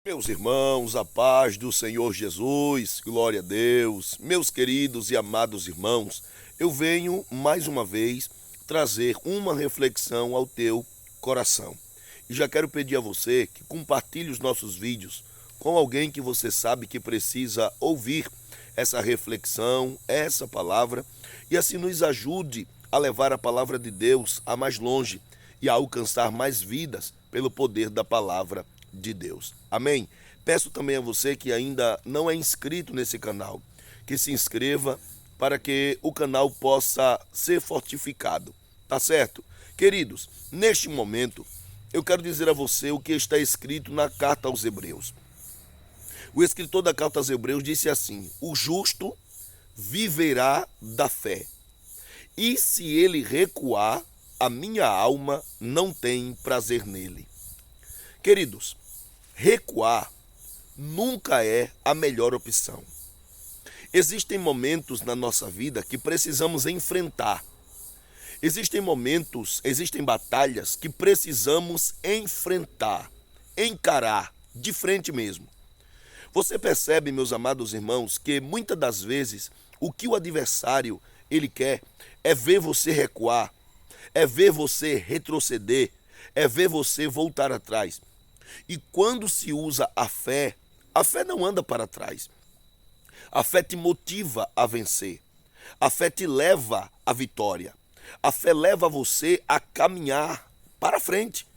Meus irmãos, a paz do Senhor Jesus, glória a Deus. Meus queridos e amados irmãos, eu venho mais uma vez trazer uma reflexão ao teu coração. E já quero pedir a você que compartilhe os nossos vídeos com alguém que você sabe que precisa ouvir essa reflexão, essa palavra, e assim nos ajude a levar a palavra de Deus a mais longe e a alcançar mais vidas pelo poder da palavra de Deus. Amém? Peço também a você que ainda não é inscrito nesse canal, que se inscreva para que o canal possa ser fortificado. Tá certo? Queridos, neste momento eu quero dizer a você o que está escrito na carta aos Hebreus. O escritor da carta aos Hebreus disse assim: o justo viverá da fé, e se ele recuar, a minha alma não tem prazer nele. Queridos, recuar nunca é a melhor opção. Existem momentos na nossa vida que precisamos enfrentar. Existem momentos, existem batalhas que precisamos enfrentar, encarar de frente mesmo. Você percebe, meus amados irmãos, que muitas das vezes o que o adversário ele quer é ver você recuar, é ver você retroceder, é ver você voltar atrás. E quando se usa a fé não anda para trás. A fé te motiva a vencer. A fé te leva à vitória. A fé leva você a caminhar para frente.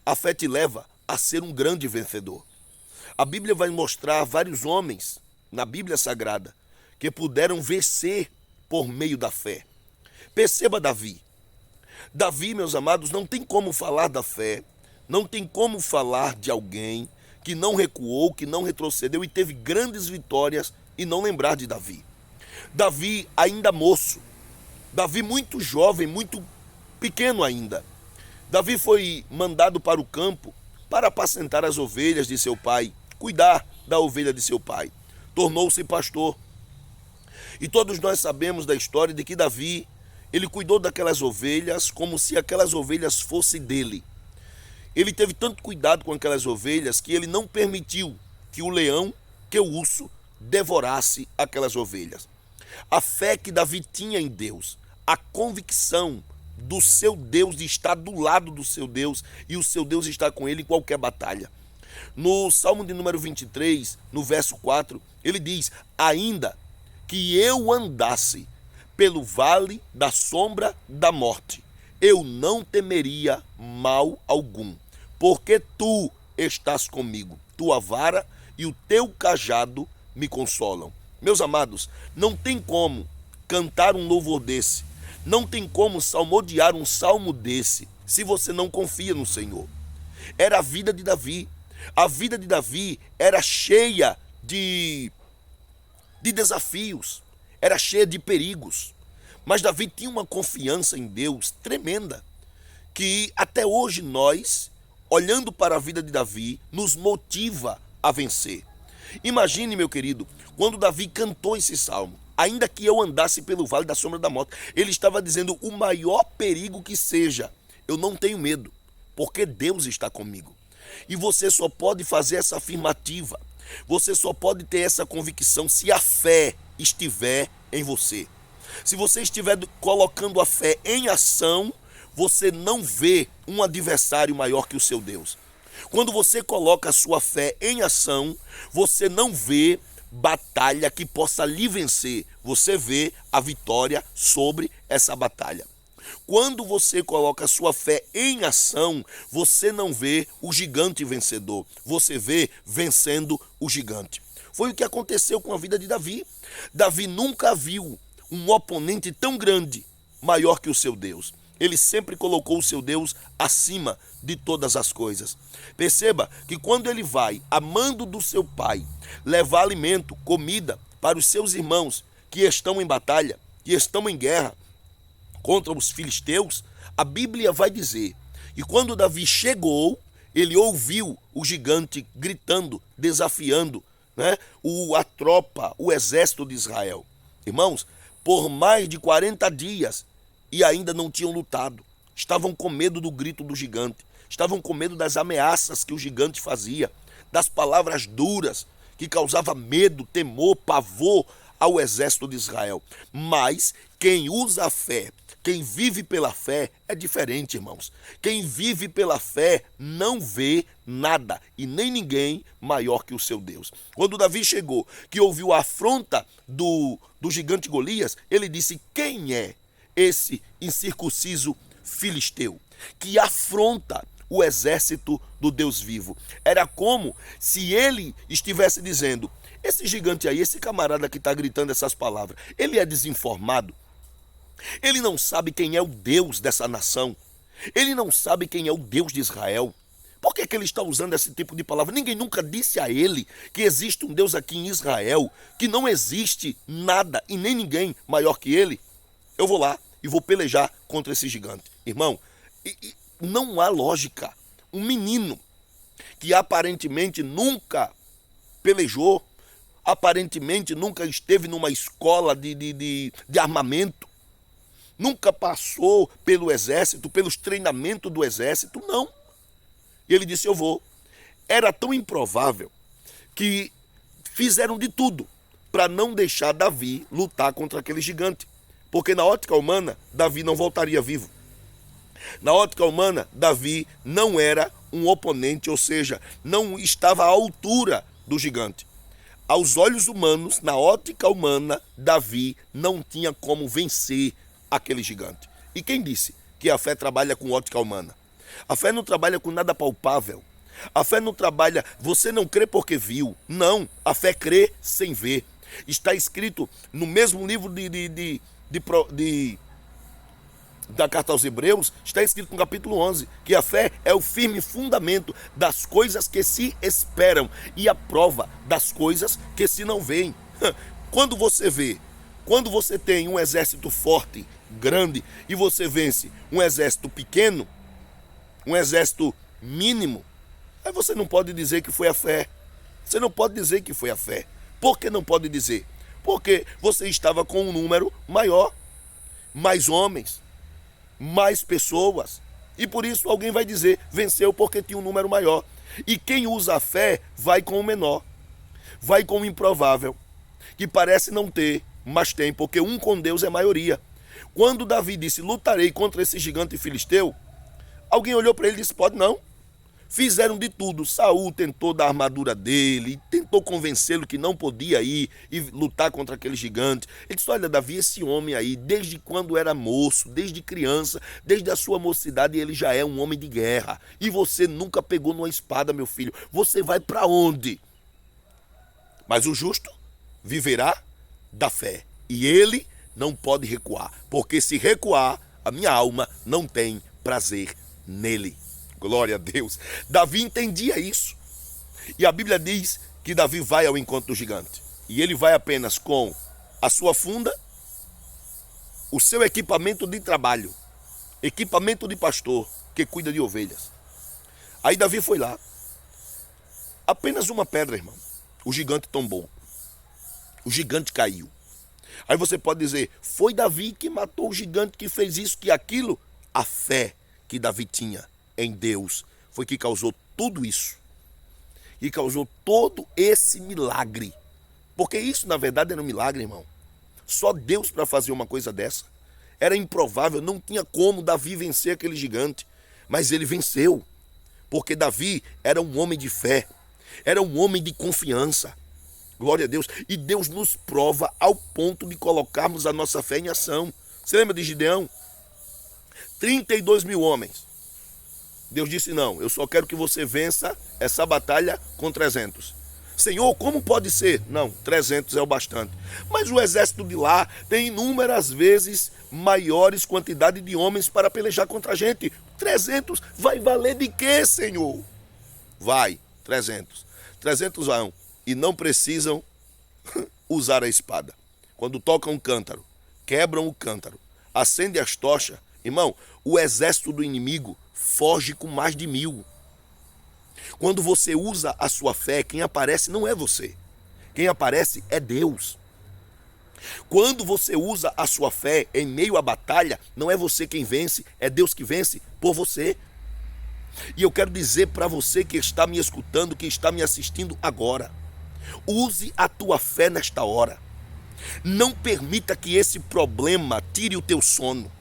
A fé te leva a ser um grande vencedor. A Bíblia vai mostrar vários homens na Bíblia Sagrada que puderam vencer por meio da fé. Perceba Davi. Davi, meus amados, não tem como falar da fé. Não tem como falar de alguém que não recuou, que não retrocedeu e teve grandes vitórias e não lembrar de Davi. Davi ainda moço, Davi muito jovem, muito pequeno ainda. Davi foi mandado para o campo para apacentar as ovelhas de seu pai, cuidar da ovelha de seu pai. Tornou-se pastor. E todos nós sabemos da história de que Davi, ele cuidou daquelas ovelhas como se aquelas ovelhas fossem dele. Ele teve tanto cuidado com aquelas ovelhas que ele não permitiu que o leão, que o urso, devorasse aquelas ovelhas. A fé que Davi tinha em Deus, a convicção do seu Deus de estar do lado do seu Deus e o seu Deus estar com ele em qualquer batalha. No Salmo de número 23, no verso 4, ele diz: ainda que eu andasse pelo vale da sombra da morte, eu não temeria mal algum, porque tu estás comigo, tua vara e o teu cajado me consolam. Meus amados, não tem como cantar um louvor desse, não tem como salmodiar um salmo desse, se você não confia no Senhor. Era a vida de Davi. A vida de Davi era cheia de desafios, era cheia de perigos. Mas Davi tinha uma confiança em Deus tremenda, que até hoje nós, olhando para a vida de Davi, nos motiva a vencer. Imagine, meu querido, quando Davi cantou esse salmo: ainda que eu andasse pelo vale da sombra da morte, ele estava dizendo: o maior perigo que seja, eu não tenho medo, porque Deus está comigo. E você só pode fazer essa afirmativa, você só pode ter essa convicção se a fé estiver em você. Se você estiver colocando a fé em ação, você não vê um adversário maior que o seu Deus. Quando você coloca a sua fé em ação, você não vê batalha que possa lhe vencer. Você vê a vitória sobre essa batalha. Quando você coloca a sua fé em ação, você não vê o gigante vencedor. Você vê vencendo o gigante. Foi o que aconteceu com a vida de Davi. Davi nunca viu um oponente tão grande, maior que o seu Deus. Ele sempre colocou o seu Deus acima de todas as coisas. Perceba que quando ele vai, a mando do seu pai, levar alimento, comida para os seus irmãos que estão em batalha, que estão em guerra contra os filisteus, a Bíblia vai dizer: e quando Davi chegou, ele ouviu o gigante gritando, desafiando, a tropa, o exército de Israel. Irmãos, por mais de 40 dias e ainda não tinham lutado. Estavam com medo do grito do gigante, estavam com medo das ameaças que o gigante fazia. das palavras duras, que causava medo, temor, pavor ao exército de Israel. Mas quem usa a fé, quem vive pela fé é diferente, irmãos. Quem vive pela fé não vê nada e nem ninguém maior que o seu Deus. Quando Davi chegou, que ouviu a afronta do gigante Golias, ele disse: quem é esse incircunciso filisteu que afronta o exército do Deus vivo? Era como se ele estivesse dizendo: esse gigante aí, esse camarada que está gritando essas palavras, ele é desinformado? Ele não sabe quem é o Deus dessa nação? Ele não sabe quem é o Deus de Israel? Por que ele está usando esse tipo de palavra? Ninguém nunca disse a ele que existe um Deus aqui em Israel, que não existe nada e nem ninguém maior que ele. Eu vou lá e vou pelejar contra esse gigante. Irmão, não há lógica. Um menino que aparentemente nunca pelejou, aparentemente nunca esteve numa escola de armamento, nunca passou pelo exército, pelos treinamentos do exército, não. E ele disse: eu vou. Era tão improvável que fizeram de tudo para não deixar Davi lutar contra aquele gigante. Porque na ótica humana, Davi não voltaria vivo. Na ótica humana, Davi não era um oponente, ou seja, não estava à altura do gigante. Aos olhos humanos, na ótica humana, Davi não tinha como vencer aquele gigante. E quem disse que a fé trabalha com ótica humana? A fé não trabalha com nada palpável. A fé não trabalha, você não crê porque viu. Não, a fé crê sem ver. Está escrito no mesmo livro da carta aos Hebreus, está escrito no capítulo 11, que a fé é o firme fundamento das coisas que se esperam e a prova das coisas que se não veem. Quando você vê, quando você tem um exército forte, grande, e você vence um exército pequeno, um exército mínimo, aí você não pode dizer que foi a fé. Você não pode dizer que foi a fé. Por que não pode dizer? Porque você estava com um número maior, mais homens, mais pessoas, e por isso alguém vai dizer: venceu porque tinha um número maior. E quem usa a fé vai com o menor, vai com o improvável, que parece não ter, mas tem, porque um com Deus é maioria. Quando Davi disse: lutarei contra esse gigante filisteu, alguém olhou para ele e disse: pode não. Fizeram de tudo. Saul tentou dar a armadura dele, tentou convencê-lo que não podia ir e lutar contra aquele gigante. Ele disse: olha, Davi, esse homem aí, desde quando era moço, desde criança, desde a sua mocidade, ele já é um homem de guerra. E você nunca pegou numa espada, meu filho. Você vai para onde? Mas o justo viverá da fé. E ele não pode recuar, porque se recuar, a minha alma não tem prazer nele. Glória a Deus. Davi entendia isso. E a Bíblia diz que Davi vai ao encontro do gigante. E ele vai apenas com a sua funda, o seu equipamento de trabalho, equipamento de pastor que cuida de ovelhas. Aí Davi foi lá. Apenas uma pedra, irmão. O gigante tombou. O gigante caiu. Aí você pode dizer: foi Davi que matou o gigante, que fez isso, que aquilo? A fé que Davi tinha em Deus foi que causou tudo isso, e causou todo esse milagre, porque isso na verdade era um milagre, irmão. Só Deus para fazer uma coisa dessa. Era improvável, não tinha como Davi vencer aquele gigante, mas ele venceu, porque Davi era um homem de fé, era um homem de confiança. Glória a Deus. E Deus nos prova ao ponto de colocarmos a nossa fé em ação. Você lembra de Gideão? 32 mil homens. Deus disse: não, eu só quero que você vença essa batalha com 300. Senhor, como pode ser? Não, 300 é o bastante. Mas o exército de lá tem inúmeras vezes maiores quantidade de homens para pelejar contra a gente. 300 vai valer de quê, Senhor? Vai, 300. 300 vão e não precisam usar a espada. Quando tocam um cântaro, quebram o cântaro, acendem as tochas, irmão, o exército do inimigo foge com mais de 1000. Quando você usa a sua fé, quem aparece não é você. Quem aparece é Deus. Quando você usa a sua fé em meio à batalha, não é você quem vence, é Deus que vence por você. E eu quero dizer para você que está me escutando, que está me assistindo agora: use a tua fé nesta hora. Não permita que esse problema tire o teu sono.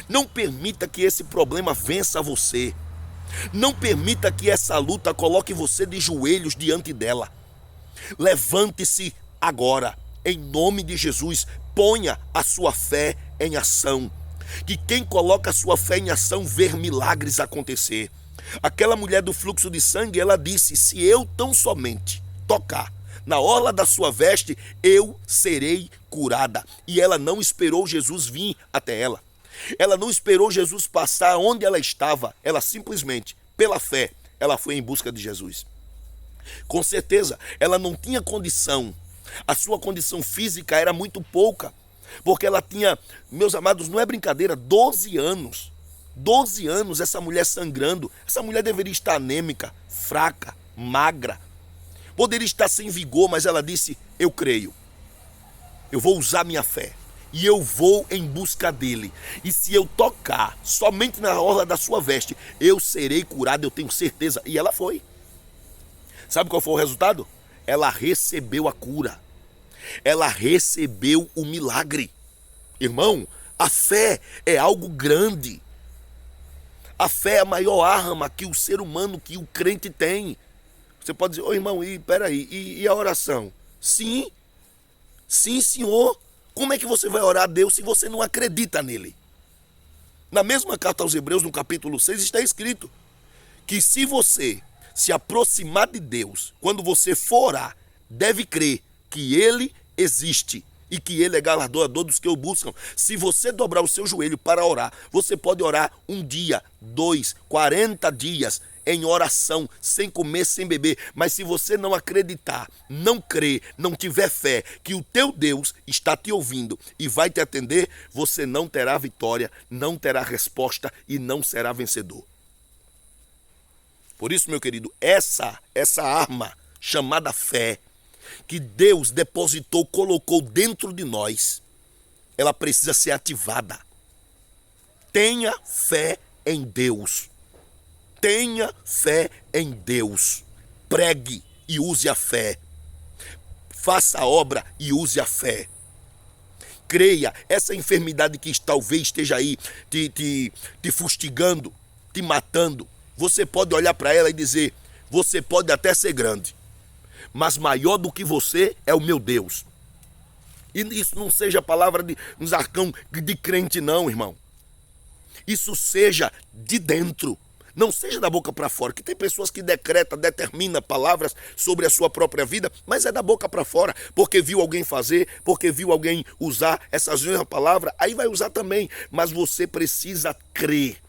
Não permita que esse problema vença você. Não permita que essa luta coloque você de joelhos diante dela. Levante-se agora, em nome de Jesus. Ponha a sua fé em ação. Que quem coloca a sua fé em ação vê milagres acontecer. Aquela mulher do fluxo de sangue, ela disse: se eu tão somente tocar na orla da sua veste, eu serei curada. E ela não esperou Jesus vir até ela. Ela não esperou Jesus passar onde ela estava. Ela simplesmente, pela fé, ela foi em busca de Jesus. Com certeza, ela não tinha condição. A sua condição física era muito pouca. Porque ela tinha, meus amados, não é brincadeira, 12 anos. 12 anos essa mulher sangrando. Essa mulher deveria estar anêmica, fraca, magra. Poderia estar sem vigor, mas ela disse: eu creio. Eu vou usar minha fé. E eu vou em busca dele. E se eu tocar somente na orla da sua veste, eu serei curado, eu tenho certeza. E ela foi. Sabe qual foi o resultado? Ela recebeu a cura. Ela recebeu o milagre. Irmão, a fé é algo grande. A fé é a maior arma que o ser humano, que o crente tem. Você pode dizer: ô irmão, peraí, e a oração? Sim, sim, senhor. Como é que você vai orar a Deus se você não acredita nele? Na mesma carta aos Hebreus, no capítulo 6, está escrito que se você se aproximar de Deus, quando você for orar, deve crer que ele existe e que ele é galardoador dos que o buscam. Se você dobrar o seu joelho para orar, você pode orar 1 dia, 2, 40 dias em oração, sem comer, sem beber. Mas se você não acreditar, não crer, não tiver fé que o teu Deus está te ouvindo e vai te atender, você não terá vitória, não terá resposta e não será vencedor. Por isso, meu querido, essa arma chamada fé, que Deus depositou, colocou dentro de nós, ela precisa ser ativada. Tenha fé em Deus. Tenha fé em Deus. Pregue e use a fé. Faça a obra e use a fé. Creia. Essa enfermidade que talvez esteja aí te fustigando, te matando, você pode olhar para ela e dizer: você pode até ser grande, mas maior do que você é o meu Deus. E isso não seja palavra de um zarcão de crente não, irmão. Isso seja de dentro. Não seja da boca para fora, que tem pessoas que determinam palavras sobre a sua própria vida, mas é da boca para fora, porque viu alguém fazer, porque viu alguém usar essas mesmas palavras, aí vai usar também. Mas você precisa crer,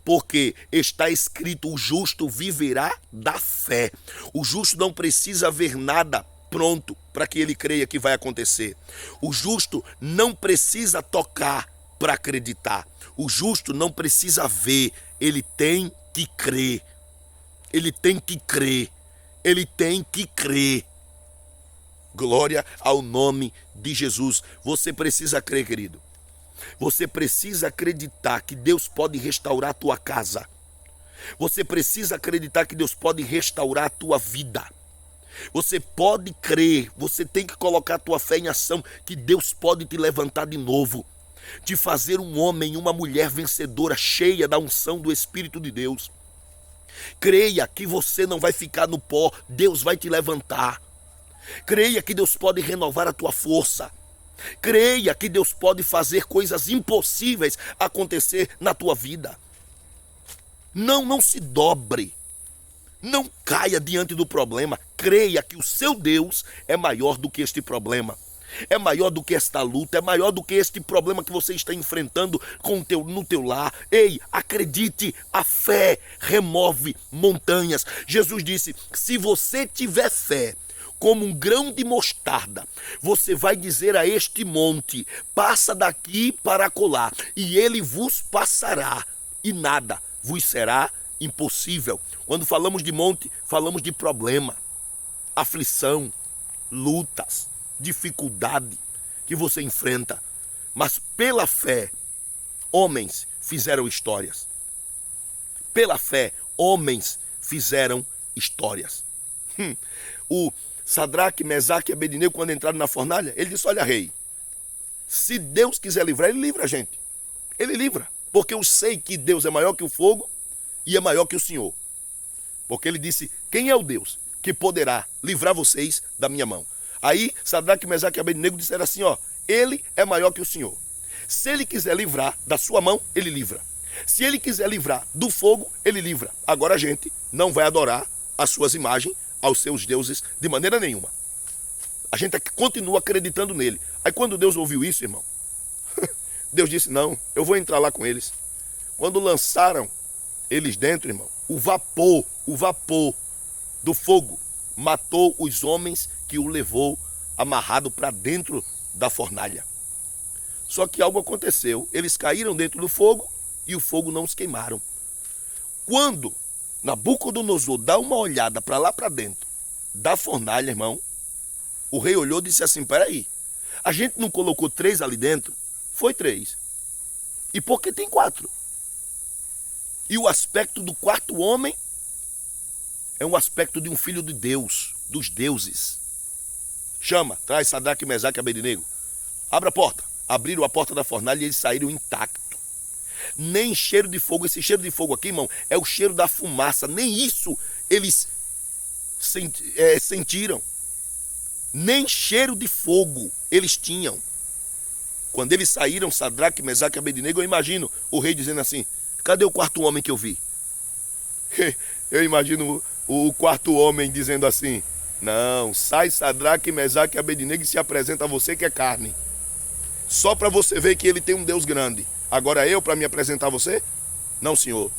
porque está escrito: o justo viverá da fé. O justo não precisa ver nada pronto para que ele creia que vai acontecer. O justo não precisa tocar para acreditar. O justo não precisa ver, ele tem que crer. Ele tem que crer. Ele tem que crer. Glória ao nome de Jesus. Você precisa crer, querido. Você precisa acreditar que Deus pode restaurar a tua casa. Você precisa acreditar que Deus pode restaurar a tua vida. Você pode crer, você tem que colocar a tua fé em ação, que Deus pode te levantar de novo, te fazer um homem, uma mulher vencedora, cheia da unção do Espírito de Deus. Creia que você não vai ficar no pó, Deus vai te levantar. Creia que Deus pode renovar a tua força. Creia que Deus pode fazer coisas impossíveis acontecer na tua vida. Não se dobre. Não caia diante do problema. Creia que o seu Deus é maior do que este problema. É maior do que esta luta, é maior do que este problema que você está enfrentando no teu lar. Ei, acredite, a fé remove montanhas. Jesus disse: se você tiver fé como um grão de mostarda, você vai dizer a este monte: passa daqui para acolá, e ele vos passará, e nada vos será impossível. Quando falamos de monte, falamos de problema, aflição, lutas, dificuldade que você enfrenta. Mas pela fé, homens fizeram histórias. Pela fé, homens fizeram histórias. O Sadraque, Mesaque e Abednego, quando entraram na fornalha, ele disse: olha, rei, se Deus quiser livrar, ele livra a gente. Ele livra, porque eu sei que Deus é maior que o fogo e é maior que o Senhor. Porque ele disse: quem é o Deus que poderá livrar vocês da minha mão? Aí Sadraque, Mesaque e Abednego disseram assim: ó, ele é maior que o Senhor. Se ele quiser livrar da sua mão, ele livra. Se ele quiser livrar do fogo, ele livra. Agora a gente não vai adorar as suas imagens, aos seus deuses, de maneira nenhuma. A gente continua acreditando nele. Aí quando Deus ouviu isso, irmão, Deus disse: não, eu vou entrar lá com eles. Quando lançaram eles dentro, irmão, o vapor do fogo matou os homens que o levou amarrado para dentro da fornalha. Só que algo aconteceu. Eles caíram dentro do fogo e o fogo não os queimaram. Quando Nabucodonosor dá uma olhada para lá para dentro da fornalha, irmão, o rei olhou e disse assim: peraí, a gente não colocou 3 ali dentro? Foi 3. E por que tem 4? E o aspecto do 4º homem é um aspecto de um filho de Deus, dos deuses. Chama, traz Sadraque, Mesaque e Abednego. Abre a porta. Abriram a porta da fornalha e eles saíram intactos. Nem cheiro de fogo. Esse cheiro de fogo aqui, irmão, é o cheiro da fumaça. Nem isso eles sentiram. Nem cheiro de fogo eles tinham. Quando eles saíram, Sadraque, Mesaque e Abednego, eu imagino o rei dizendo assim: cadê o 4º homem que eu vi? Eu imagino o 4º homem dizendo assim: não, sai Sadraque, Mesaque e Abednego e se apresenta a você que é carne. Só para você ver que ele tem um Deus grande. Agora eu, para me apresentar a você? Não, senhor.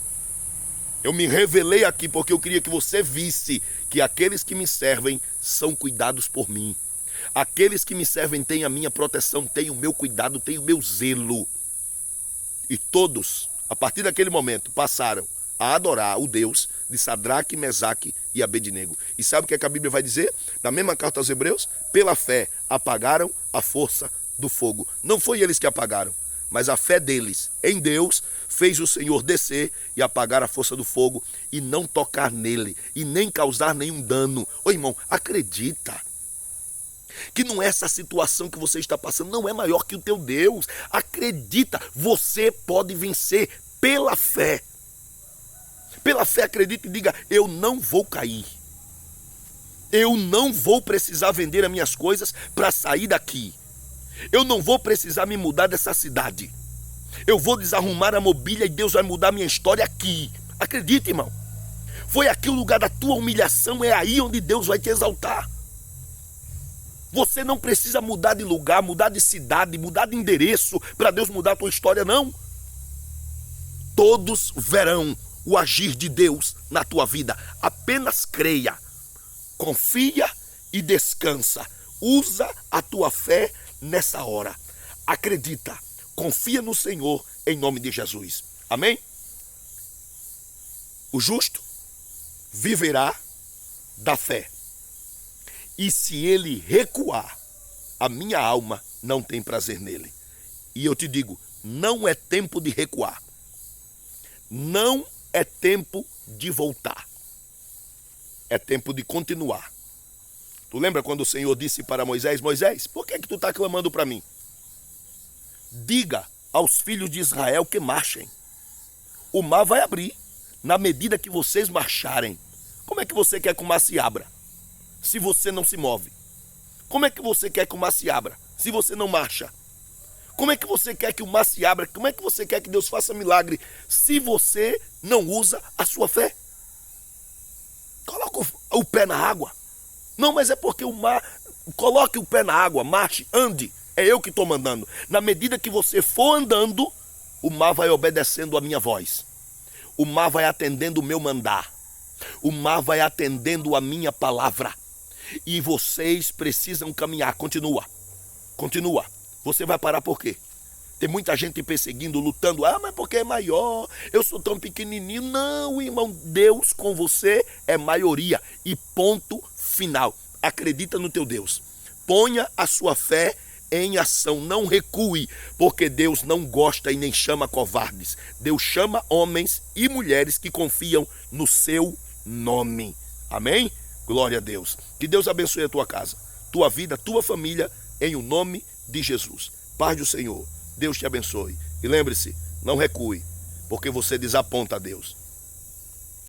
Eu me revelei aqui porque eu queria que você visse que aqueles que me servem são cuidados por mim. Aqueles que me servem têm a minha proteção, têm o meu cuidado, têm o meu zelo. E todos, a partir daquele momento, passaram a adorar o Deus de Sadraque, Mesaque e Abednego. E sabe o que a Bíblia vai dizer? Na mesma carta aos Hebreus: pela fé apagaram a força do fogo. Não foi eles que apagaram, mas a fé deles em Deus fez o Senhor descer e apagar a força do fogo e não tocar nele e nem causar nenhum dano. Ô irmão, acredita que não é essa situação que você está passando, não é maior que o teu Deus. Acredita, você pode vencer pela fé. Pela fé, acredita e diga: eu não vou cair. Eu não vou precisar vender as minhas coisas para sair daqui. Eu não vou precisar me mudar dessa cidade. Eu vou desarrumar a mobília e Deus vai mudar a minha história aqui. Acredita, irmão. Foi aqui o lugar da tua humilhação, é aí onde Deus vai te exaltar. Você não precisa mudar de lugar, mudar de cidade, mudar de endereço para Deus mudar a tua história, não. Todos verão o agir de Deus na tua vida. Apenas creia, confia e descansa. Usa a tua fé nessa hora. Acredita, confia no Senhor em nome de Jesus. Amém? O justo viverá da fé. E se ele recuar, a minha alma não tem prazer nele. E eu te digo, não é tempo de recuar. Não é tempo de voltar. É tempo de continuar. Tu lembra quando o Senhor disse para Moisés: Moisés, por que tu está clamando para mim? Diga aos filhos de Israel que marchem. O mar vai abrir na medida que vocês marcharem. Como é que você quer que o mar se abra se você não se move? Como é que você quer que o mar se abra se você não marcha? Como é que você quer que o mar se abra? Como é que você quer que Deus faça milagre se você não usa a sua fé? Coloca o pé na água. Não, mas é porque o mar... Coloque o pé na água, marche, ande. É eu que estou mandando. Na medida que você for andando, o mar vai obedecendo a minha voz. O mar vai atendendo o meu mandar. O mar vai atendendo a minha palavra. E vocês precisam caminhar. Continua. Continua. Você vai parar por quê? Tem muita gente perseguindo, lutando. Ah, mas porque é maior? Eu sou tão pequenininho. Não, irmão. Deus com você é maioria. E ponto final. Acredita no teu Deus. Ponha a sua fé em ação, não recue, porque Deus não gosta e nem chama covardes. Deus chama homens e mulheres que confiam no seu nome. Amém? Glória a Deus. Que Deus abençoe a tua casa, tua vida, tua família, em o nome de Jesus. Paz do Senhor. Deus te abençoe. E lembre-se, não recue, porque você desaponta a Deus.